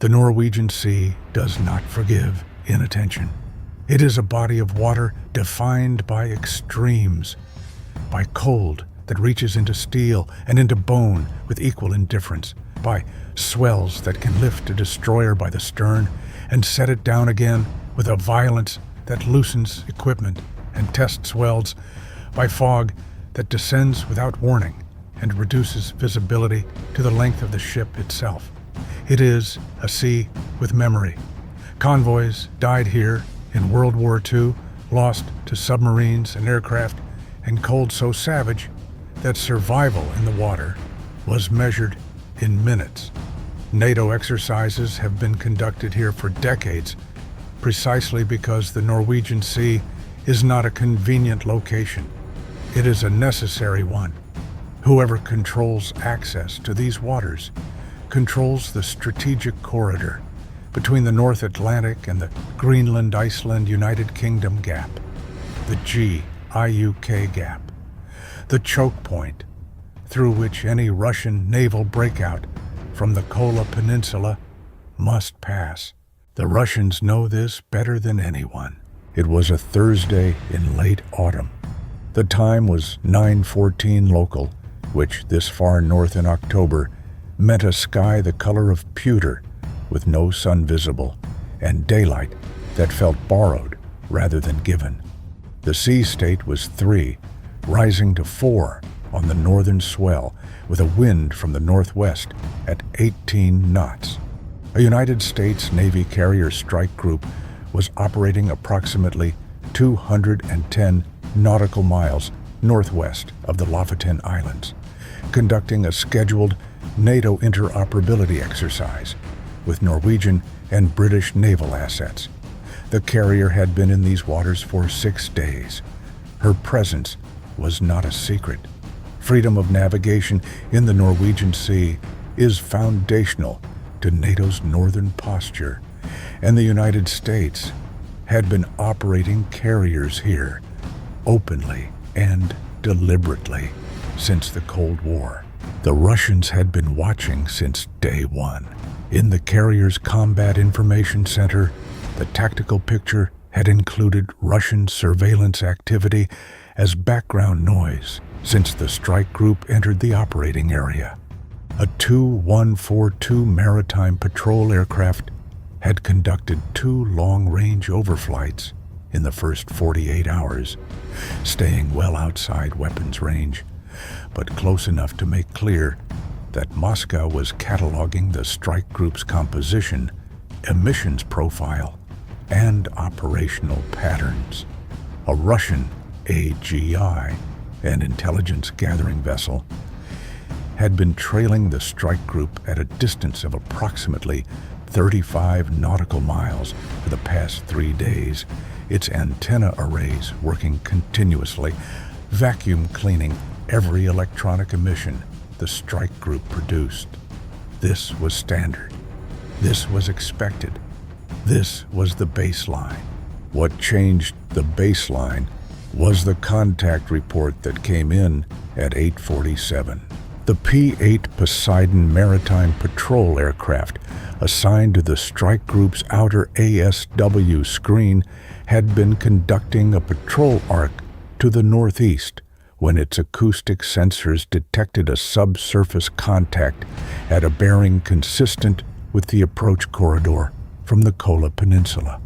The Norwegian Sea does not forgive inattention. It is a body of water defined by extremes, by cold that reaches into steel and into bone with equal indifference, by swells that can lift a destroyer by the stern and set it down again with a violence that loosens equipment and tests welds, by fog that descends without warning and reduces visibility to the length of the ship itself. It is a sea with memory. Convoys died here in World War II, lost to submarines and aircraft, and cold so savage that survival in the water was measured in minutes. NATO exercises have been conducted here for decades, precisely because the Norwegian Sea is not a convenient location. It is a necessary one. Whoever controls access to these waters controls the strategic corridor between the North Atlantic and the Greenland-Iceland-United Kingdom gap, the GIUK gap, the choke point through which any Russian naval breakout from the Kola Peninsula must pass. The Russians know this better than anyone. It was a Thursday in late autumn. The time was 9:14 local, which this far north in October meant a sky the color of pewter with no sun visible and daylight that felt borrowed rather than given. The sea state was 3, rising to 4 on the northern swell with a wind from the northwest at 18 knots. A United States Navy carrier strike group was operating approximately 210 nautical miles northwest of the Lofoten Islands, conducting a scheduled NATO interoperability exercise with Norwegian and British naval assets. The carrier had been in these waters for 6 days. Her presence was not a secret. Freedom of navigation in the Norwegian Sea is foundational to NATO's northern posture, and the United States had been operating carriers here openly and deliberately since the Cold War. The Russians had been watching since day one. In the carrier's Combat Information Center, the tactical picture had included Russian surveillance activity as background noise since the strike group entered the operating area. A Tu-142 maritime patrol aircraft had conducted 2 long-range overflights in the first 48 hours, staying well outside weapons range, but close enough to make clear that Moscow was cataloging the strike group's composition, emissions profile, and operational patterns. A Russian AGI, an intelligence-gathering vessel, had been trailing the strike group at a distance of approximately 35 nautical miles for the past 3 days, its antenna arrays working continuously, vacuum cleaning every electronic emission the strike group produced. This was standard. This was expected. This was the baseline. What changed the baseline was the contact report that came in at 8:47. The P-8 Poseidon maritime patrol aircraft assigned to the strike group's outer ASW screen had been conducting a patrol arc to the northeast when its acoustic sensors detected a subsurface contact at a bearing consistent with the approach corridor from the Kola Peninsula.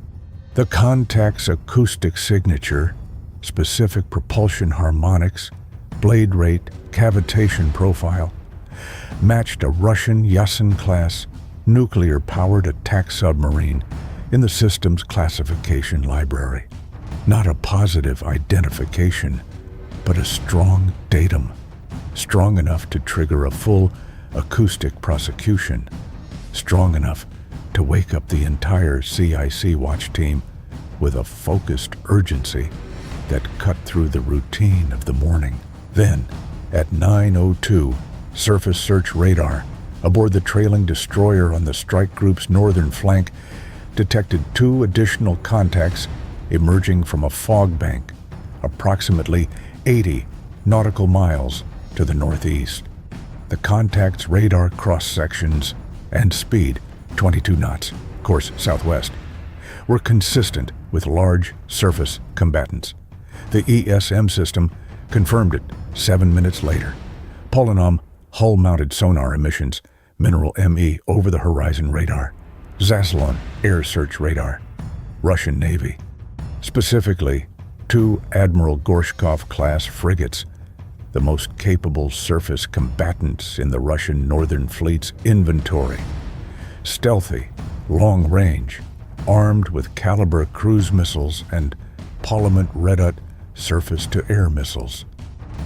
The contact's acoustic signature, specific propulsion harmonics, blade rate, cavitation profile, matched a Russian Yasen-class nuclear-powered attack submarine in the system's classification library. Not a positive identification, but a strong datum, strong enough to trigger a full acoustic prosecution, strong enough to wake up the entire CIC watch team with a focused urgency that cut through the routine of the morning. Then, at 9:02, surface search radar aboard the trailing destroyer on the strike group's northern flank detected 2 additional contacts emerging from a fog bank approximately 80 nautical miles to the northeast. The contacts' radar cross-sections and speed 22 knots, course southwest, were consistent with large surface combatants. The ESM system confirmed it 7 minutes later. Polonom hull-mounted sonar emissions, Mineral ME over-the-horizon radar, Zaslon air search radar, Russian Navy. Specifically, 2 Admiral Gorshkov-class frigates, the most capable surface combatants in the Russian Northern Fleet's inventory. Stealthy, long-range, armed with caliber cruise missiles and Parliament Redut surface-to-air missiles.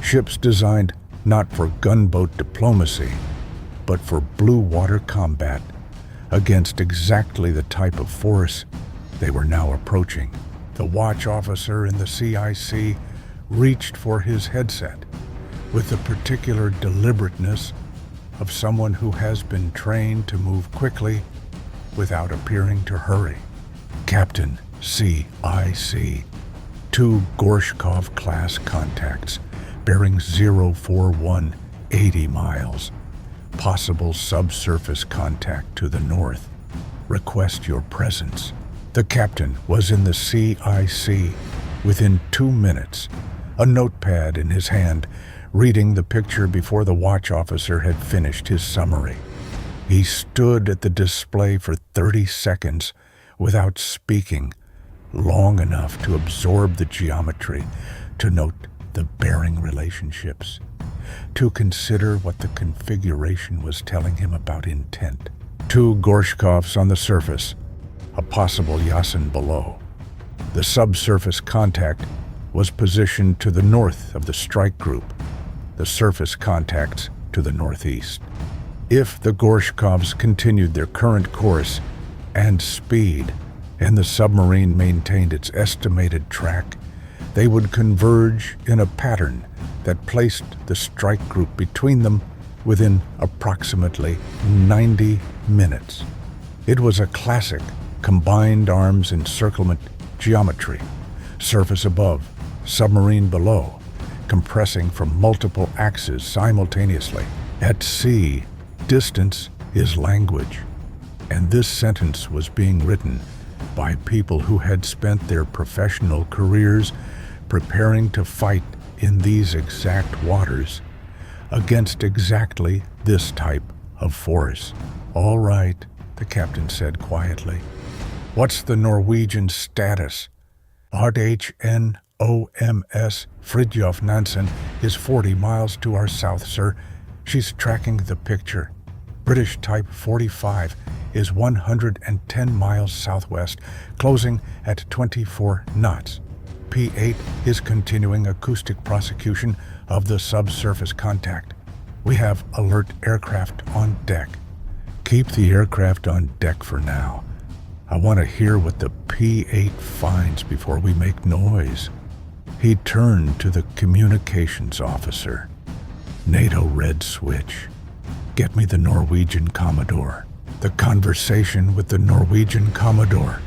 Ships designed not for gunboat diplomacy, but for blue water combat against exactly the type of force they were now approaching. The watch officer in the CIC reached for his headset with the particular deliberateness of someone who has been trained to move quickly without appearing to hurry. Captain CIC, 2 Gorshkov-class contacts, bearing 041, 80 miles. Possible subsurface contact to the north. Request your presence. The captain was in the CIC within 2 minutes, a notepad in his hand, reading the picture before the watch officer had finished his summary. He stood at the display for 30 seconds without speaking, long enough to absorb the geometry, to note the bearing relationships, to consider what the configuration was telling him about intent. 2 Gorshkovs on the surface, a possible Yasen below. The subsurface contact was positioned to the north of the strike group, the surface contacts to the northeast. If the Gorshkovs continued their current course and speed, and the submarine maintained its estimated track, they would converge in a pattern that placed the strike group between them within approximately 90 minutes. It was a classic combined arms encirclement geometry, surface above, submarine below, compressing from multiple axes simultaneously. At sea, distance is language, and this sentence was being written by people who had spent their professional careers preparing to fight in these exact waters against exactly this type of force. "All right," the captain said quietly. "What's the Norwegian status?" "HNOMS Fridtjof Nansen is 40 miles to our south, sir. She's tracking the picture. British Type 45 is 110 miles southwest, closing at 24 knots. P8 is continuing acoustic prosecution of the subsurface contact. We have alert aircraft on deck. Keep the aircraft on deck for now. I want to hear what the P8 finds before we make noise." He turned to the communications officer. "NATO red switch. Get me the Norwegian Commodore." The conversation with the Norwegian Commodore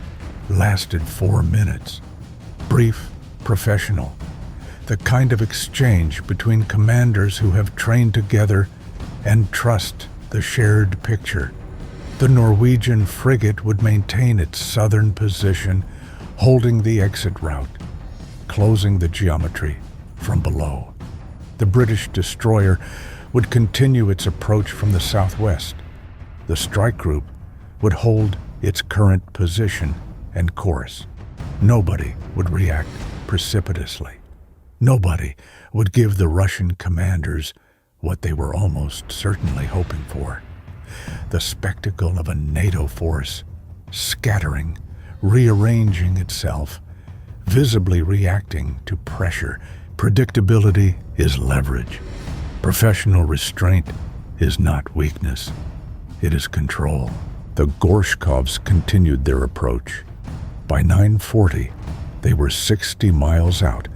lasted 4 minutes. Brief, professional. The kind of exchange between commanders who have trained together and trust the shared picture. The Norwegian frigate would maintain its southern position, holding the exit route, closing the geometry from below. The British destroyer would continue its approach from the southwest. The strike group would hold its current position and course. Nobody would react precipitously. Nobody would give the Russian commanders what they were almost certainly hoping for: the spectacle of a NATO force scattering, rearranging itself, visibly reacting to pressure. Predictability is leverage. Professional restraint is not weakness. It is control. The Gorshkovs continued their approach. By 9:40, they were 60 miles out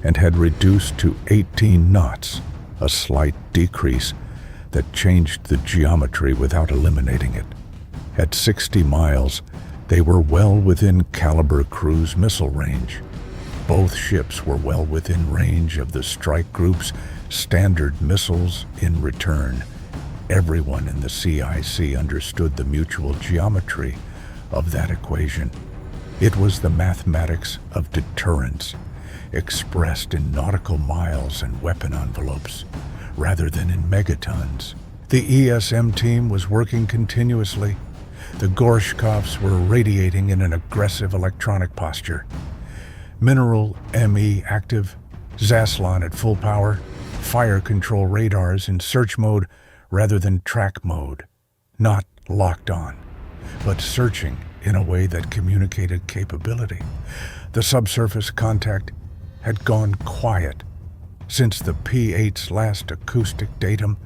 and had reduced to 18 knots, a slight decrease that changed the geometry without eliminating it. At 60 miles, they were well within caliber cruise missile range. Both ships were well within range of the strike group's standard missiles in return. Everyone in the CIC understood the mutual geometry of that equation. It was the mathematics of deterrence, expressed in nautical miles and weapon envelopes, rather than in megatons. The ESM team was working continuously. The Gorshkovs were radiating in an aggressive electronic posture. Mineral ME active, Zaslon at full power, fire control radars in search mode rather than track mode. Not locked on, but searching in a way that communicated capability. The subsurface contact had gone quiet since the P-8's last acoustic datum,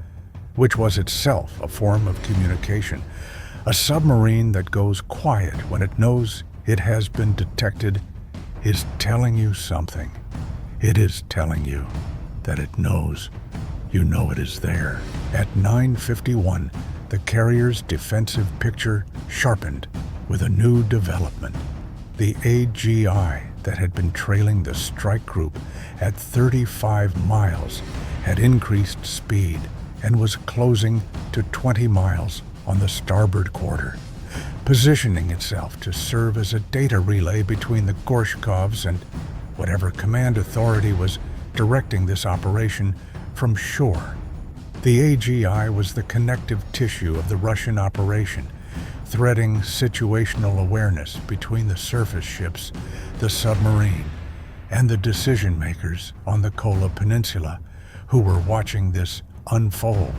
which was itself a form of communication. A submarine that goes quiet when it knows it has been detected is telling you something. It is telling you that it knows. You know it is there. At 9:51, the carrier's defensive picture sharpened with a new development. The AGI that had been trailing the strike group at 35 miles had increased speed and was closing to 20 miles on the starboard quarter, positioning itself to serve as a data relay between the Gorshkovs and whatever command authority was directing this operation from shore. The AGI was the connective tissue of the Russian operation, threading situational awareness between the surface ships, the submarine, and the decision-makers on the Kola Peninsula, who were watching this unfold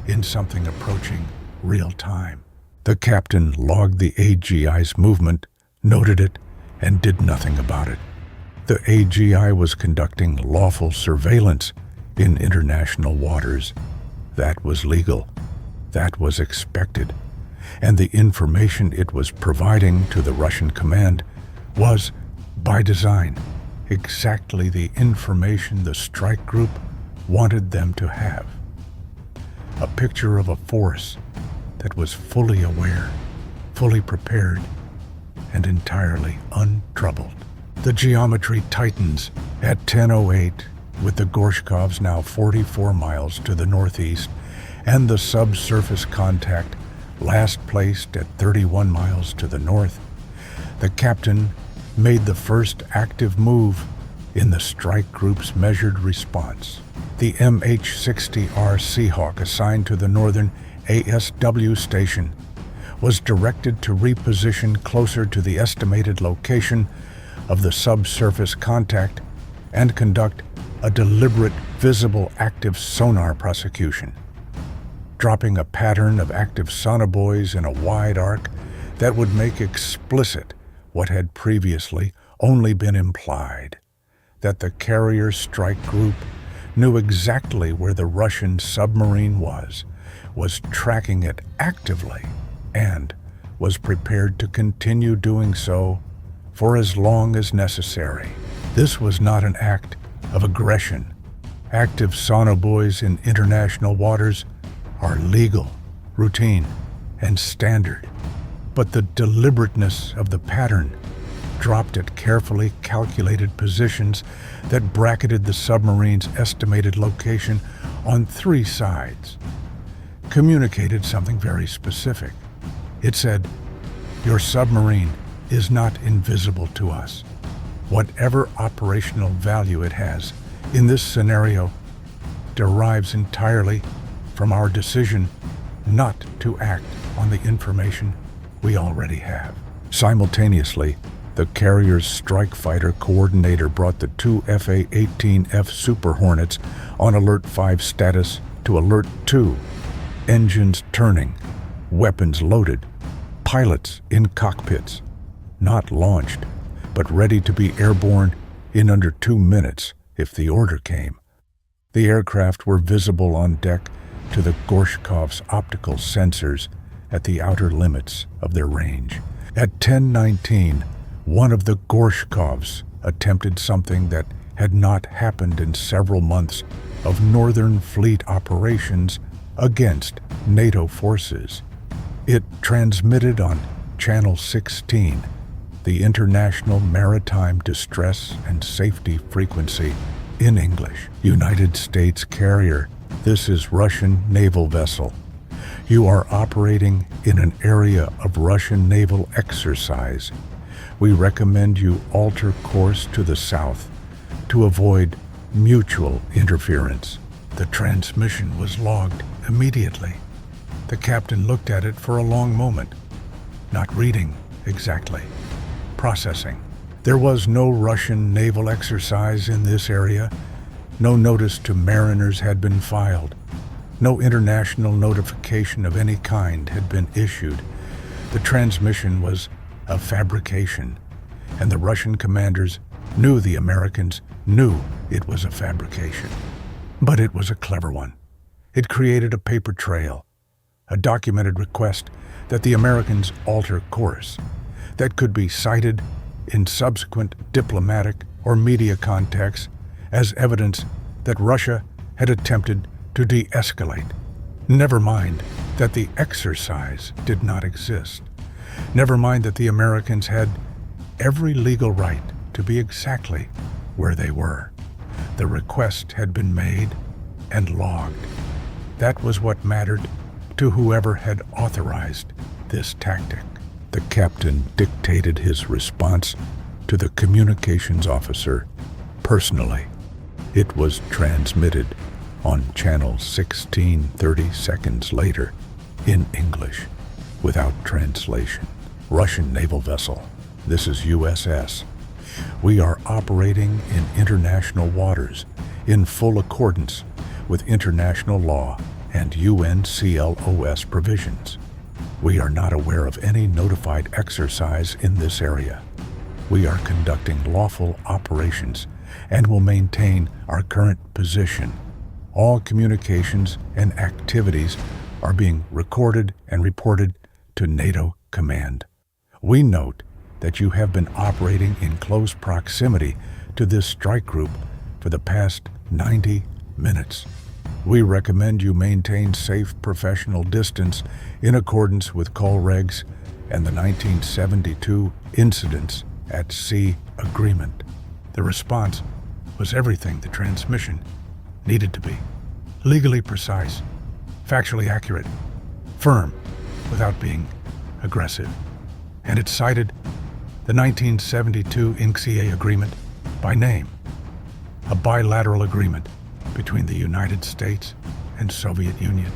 in something approaching real time. The captain logged the AGI's movement, noted it, and did nothing about it. The AGI was conducting lawful surveillance in international waters. That was legal. That was expected. And the information it was providing to the Russian command was, by design, exactly the information the strike group wanted them to have. A picture of a force that was fully aware, fully prepared, and entirely untroubled. The geometry tightens at 10:08, with the Gorshkovs now 44 miles to the northeast, and the subsurface contact last placed at 31 miles to the north. The captain made the first active move in the strike group's measured response. The MH-60R Seahawk assigned to the northern ASW station was directed to reposition closer to the estimated location of the subsurface contact and conduct a deliberate visible active sonar prosecution, dropping a pattern of active sonobuoys in a wide arc that would make explicit what had previously only been implied, that the carrier strike group knew exactly where the Russian submarine was tracking it actively, and was prepared to continue doing so for as long as necessary. This was not an act of aggression. Active sonobuoys in international waters are legal, routine, and standard. But the deliberateness of the pattern, dropped at carefully calculated positions that bracketed the submarine's estimated location on 3 sides, communicated something very specific. It said, "Your submarine is not invisible to us. Whatever operational value it has in this scenario derives entirely from our decision not to act on the information we already have." Simultaneously, the carrier's strike fighter coordinator brought the 2 FA-18F Super Hornets on Alert 5 status to Alert 2. Engines turning, weapons loaded, pilots in cockpits, not launched, but ready to be airborne in under 2 minutes if the order came. The aircraft were visible on deck to the Gorshkov's optical sensors at the outer limits of their range. At 10:19, one of the Gorshkovs attempted something that had not happened in several months of Northern Fleet operations against NATO forces. It transmitted on Channel 16, the International Maritime Distress and Safety Frequency, in English. United States carrier, this is Russian naval vessel. You are operating in an area of Russian naval exercise. We recommend you alter course to the south to avoid mutual interference." The transmission was logged immediately. The captain looked at it for a long moment, not reading exactly, processing. There was no Russian naval exercise in this area. No notice to mariners had been filed. No international notification of any kind had been issued. The transmission was a fabrication, and the Russian commanders knew the Americans knew it was a fabrication. But it was a clever one. It created a paper trail, a documented request that the Americans alter course, that could be cited in subsequent diplomatic or media contexts as evidence that Russia had attempted to de-escalate. Never mind that the exercise did not exist. Never mind that the Americans had every legal right to be exactly where they were. The request had been made and logged. That was what mattered to whoever had authorized this tactic. The captain dictated his response to the communications officer personally. It was transmitted on channel 16 30 seconds later in English, without translation. "Russian naval vessel. This is USS. We are operating in international waters in full accordance with international law and UNCLOS provisions. We are not aware of any notified exercise in this area. We are conducting lawful operations and will maintain our current position. All communications and activities are being recorded and reported to NATO Command. We note that you have been operating in close proximity to this strike group for the past 90 minutes. We recommend you maintain safe professional distance in accordance with call regs and the 1972 Incidents at Sea Agreement." The response was everything the transmission needed to be. Legally precise, factually accurate, firm without being aggressive. And it cited the 1972 INCSEA agreement by name, a bilateral agreement between the United States and Soviet Union,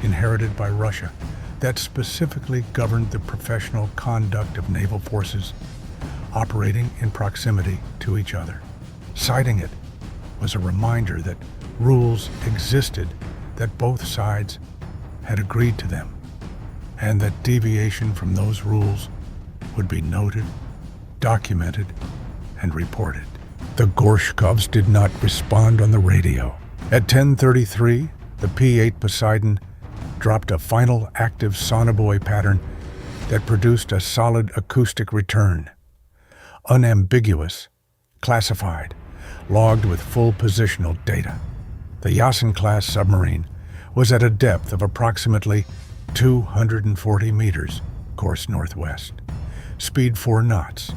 inherited by Russia, that specifically governed the professional conduct of naval forces operating in proximity to each other. Citing it was a reminder that rules existed, that both sides had agreed to them, and that deviation from those rules would be noted, documented, and reported. The Gorshkovs did not respond on the radio. At 10:33, the P-8 Poseidon dropped a final active sonobuoy pattern that produced a solid acoustic return. Unambiguous, classified, logged with full positional data. The Yasen-class submarine was at a depth of approximately 240 meters, course northwest, speed 4 knots.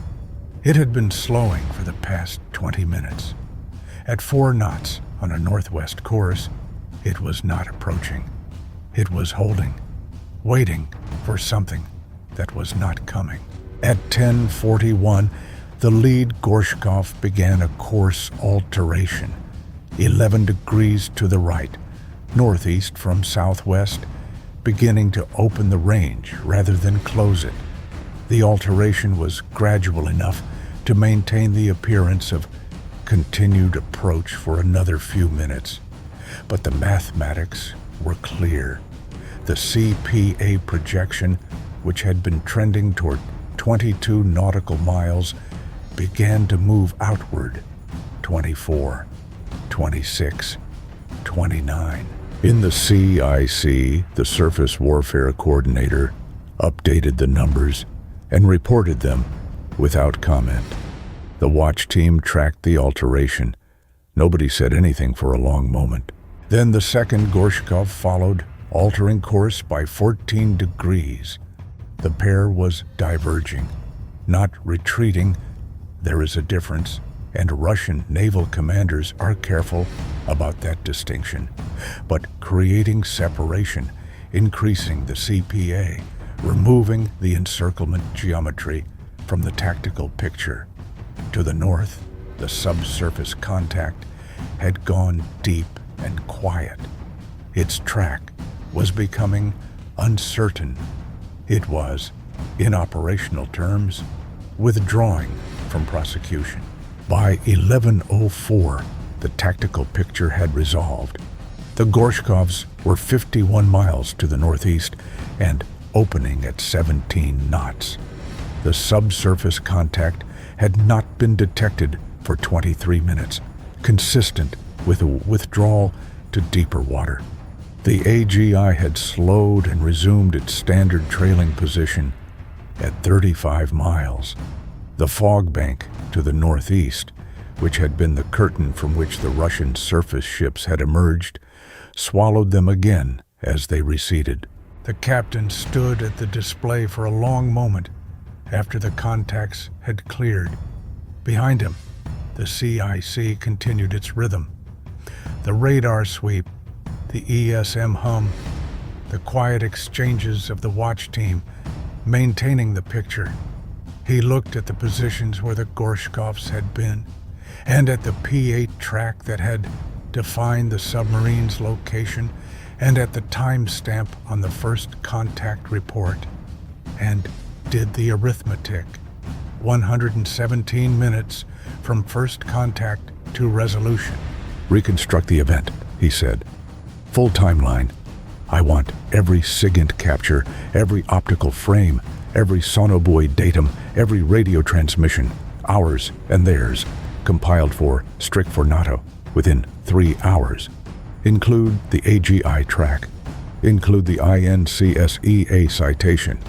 It had been slowing for the past 20 minutes. At 4 knots on a northwest course, it was not approaching. It was holding, waiting for something that was not coming. At 10:41, the lead Gorshkov began a course alteration, 11 degrees to the right, northeast from southwest, beginning to open the range rather than close it. The alteration was gradual enough to maintain the appearance of continued approach for another few minutes. But the mathematics were clear. The CPA projection, which had been trending toward 22 nautical miles, began to move outward. 24, 26, 29. In the CIC, the Surface Warfare Coordinator updated the numbers and reported them without comment. The watch team tracked the alteration. Nobody said anything for a long moment. Then the second Gorshkov followed, altering course by 14 degrees. The pair was diverging, not retreating. There is a difference, and Russian naval commanders are careful about that distinction. But creating separation increasing the CPA, removing the encirclement geometry from the tactical picture. To the north, the subsurface contact had gone deep and quiet. Its track was becoming uncertain. It was, in operational terms, withdrawing from prosecution. By 11:04, the tactical picture had resolved. The Gorshkovs were 51 miles to the northeast and opening at 17 knots. The subsurface contact had not been detected for 23 minutes, consistent with a withdrawal to deeper water. The AGI had slowed and resumed its standard trailing position at 35 miles. The fog bank to the northeast, which had been the curtain from which the Russian surface ships had emerged, swallowed them again as they receded. The captain stood at the display for a long moment after the contacts had cleared. Behind him, the CIC continued its rhythm. The radar sweep, the ESM hum, the quiet exchanges of the watch team, maintaining the picture. He looked at the positions where the Gorshkovs had been, and at the P8 track that had defined the submarine's location, and at the timestamp on the first contact report, and did the arithmetic. 117 minutes from first contact to resolution. "Reconstruct the event," he said. "Full timeline. I want every SIGINT capture, every optical frame, every sonobuoy datum, every radio transmission, ours and theirs, compiled for strict for NATO within 3 hours. Include the AGI track. Include the INCSEA citation.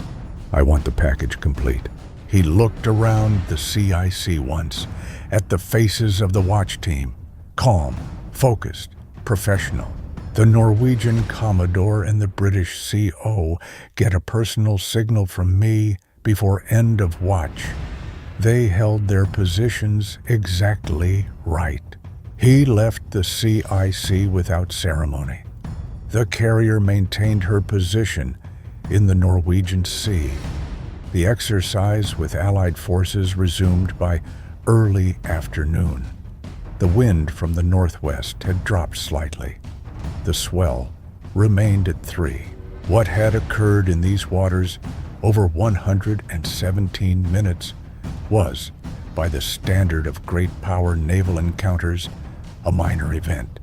I want the package complete." He looked around the CIC once, at the faces of the watch team, calm, focused, professional. The Norwegian Commodore and the British CO get a personal signal from me before end of watch. They held their positions exactly right. He left the CIC without ceremony. The carrier maintained her position in the Norwegian Sea. The exercise with Allied forces resumed by early afternoon. The wind from the northwest had dropped slightly. The swell remained at 3. What had occurred in these waters over 117 minutes was, by the standard of great power naval encounters, a minor event.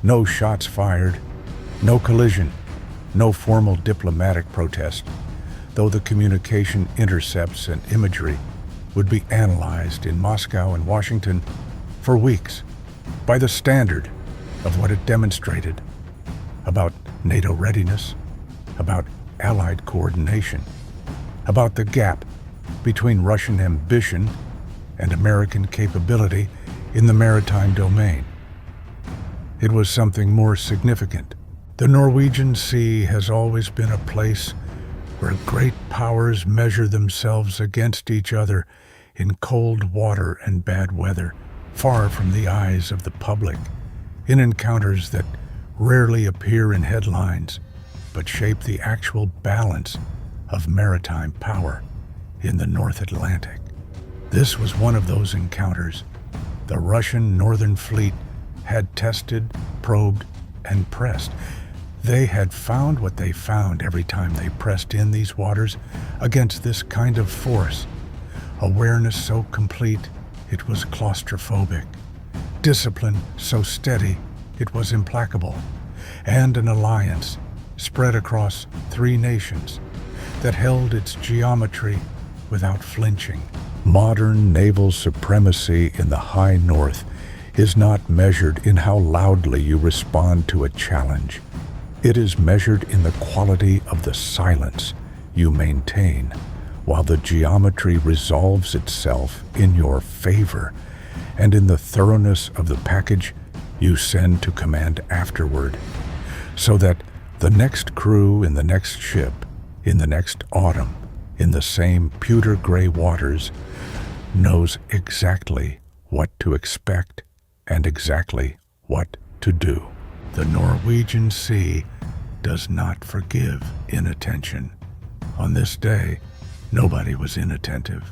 No shots fired, no collision, no formal diplomatic protest, though the communication intercepts and imagery would be analyzed in Moscow and Washington for weeks by the standard of what it demonstrated about NATO readiness, about Allied coordination, about the gap between Russian ambition and American capability in the maritime domain. It was something more significant. The Norwegian Sea has always been a place where great powers measure themselves against each other in cold water and bad weather, far from the eyes of the public, in encounters that rarely appear in headlines, but shape the actual balance of maritime power in the North Atlantic. This was one of those encounters. The Russian Northern Fleet had tested, probed, and pressed. They had found what they found every time they pressed in these waters against this kind of force. Awareness so complete it was claustrophobic. Discipline so steady it was implacable. And an alliance spread across 3 nations that held its geometry without flinching. Modern naval supremacy in the high north is not measured in how loudly you respond to a challenge. It is measured in the quality of the silence you maintain while the geometry resolves itself in your favor, and in the thoroughness of the package you send to command afterward, so that the next crew in the next ship, in the next autumn, in the same pewter gray waters, knows exactly what to expect and exactly what to do. The Norwegian Sea does not forgive inattention. On this day, nobody was inattentive.